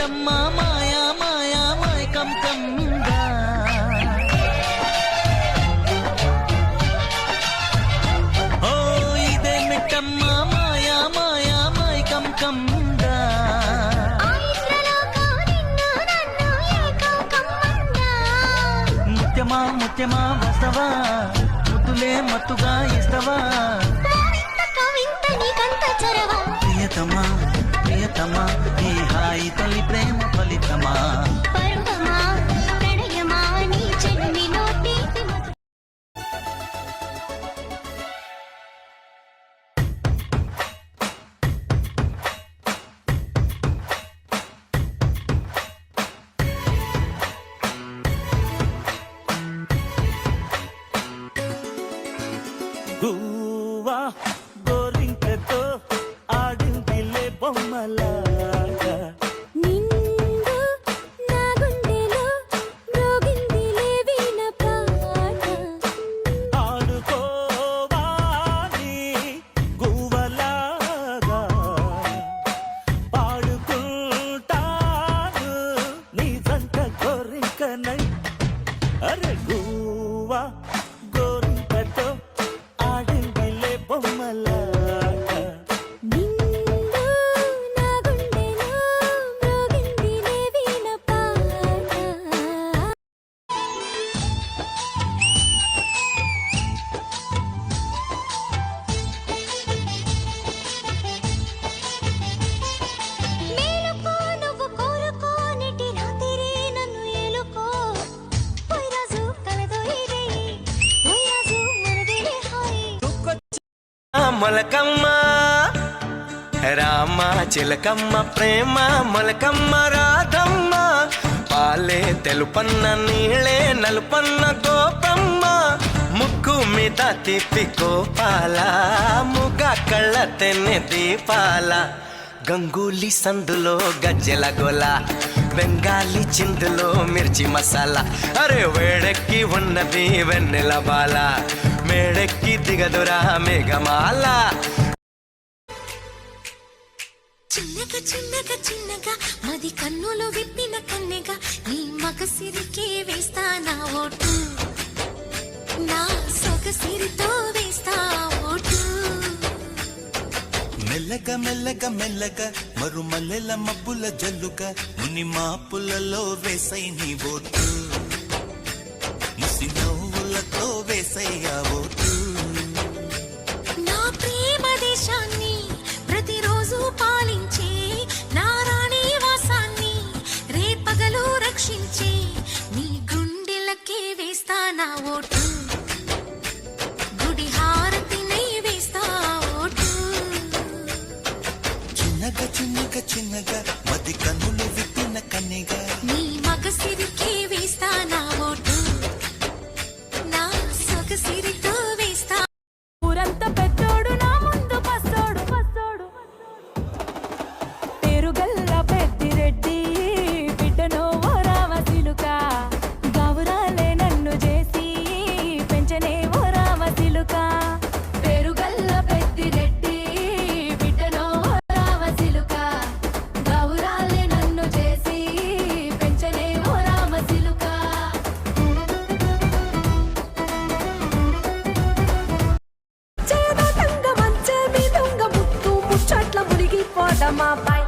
మిట్టమ్మ మాయా మాయా మైకం కంగా ఓ ఇదే మిట్టమ్మ మాయా మాయా మైకం కంగా ముత్యమా ముత్యమా వస్తవా ముద్దులే మత్తుగా ఇస్తవా ప్రియతమా ప్రియతమా ఈ హాయి తల్లి ప్రేమ ఫలితమా గువ్వా గోరింకతో ఆడిందిలే బొమ్మలాగా నిండు నా గుండెలో మ్రోగిందిలే వీణ పాట ఆడుకోవాలి గువ్వలాగా పాడుకుంటాను నీ జంట గోరింకనై అరే గువ్వా గోరింకతో ఆడిందిలే బొమ్మలాగా నిండు నా గుండెలో మ్రోగిందిలే వీణ పాట మేలుకో నువ్వు కోరుకో నిటి రాత్రి నన్ను ఏలుకో పోయిరాజు కలదో ఇరే పోయిరాజు మనదిలే హాయ్ మొలకమ్మ రామ చిలకమ్మ ప్రేమ మొలకమ్మ రాధమ్మ పాలే తెలుపన్న నీళ్ళే నలుపన్న గోపమ్మ ముక్కు మీద తిప్పి కోపాల ముగ కళ్ళ తెన్నె దీపాల గంగూలీ సందులో గజ్జెల గొల బెంగాలీ చిందులో మిర్చి మసాలా అరే వేడెక్కి ఉన్నది వెన్నెల బాల మేడెక్కి దిగదురా మేఘమాల చిన్నగా చిన్నగా చిన్నగా మది కన్నులు విప్పిన కన్నెగా నీ మగసిరికే వేస్తా నా ఓటు నా సొగసిరితో వేస్తా ఓటు మెల్లగా మెల్లగా మెల్లగా మరుమల్లెల మబ్బుల జల్లుగా ముని మాపులలో వేసై నీ ఓటు ముసి నవ్వులతో వేసయ్యా ఓటు నా ప్రేమ దేశాన్ని ప్రతిరోజు పాలించే నా రాణి వాసాన్ని రేపగలు రక్షించే నీ గుండెలకే వేస్తా నా ఓటు గుడి హారతినై వేస్తా ఓటు చిన్నగా చిన్నగా చిన్నగా మది కన్నులు విప్పిన కన్నెగా నీ మగసిరికే వేస్తా నా ఓటు నా సొగసిరితో వేస్తా ఊరంత పెద్దోడు నా ముందు పస్తోడు పస్తోడు పేరుగల్ల పెద్దిరెడ్డి బిడ్డనో ఓ రామసిలుక గౌరాలే నన్ను చేసి పెంచనే ఓ రామసిలుక పేరుగల్ల పెద్దిరెడ్డి బిడ్డనో ఓ రామసిలుక గౌరాలే నన్ను చేసి పెంచనే ఓ రామసిలుక చేద తంగ మంచే మీ దొంగ ముత్తు ముచ్చట్ల మునిగిపోదమా పై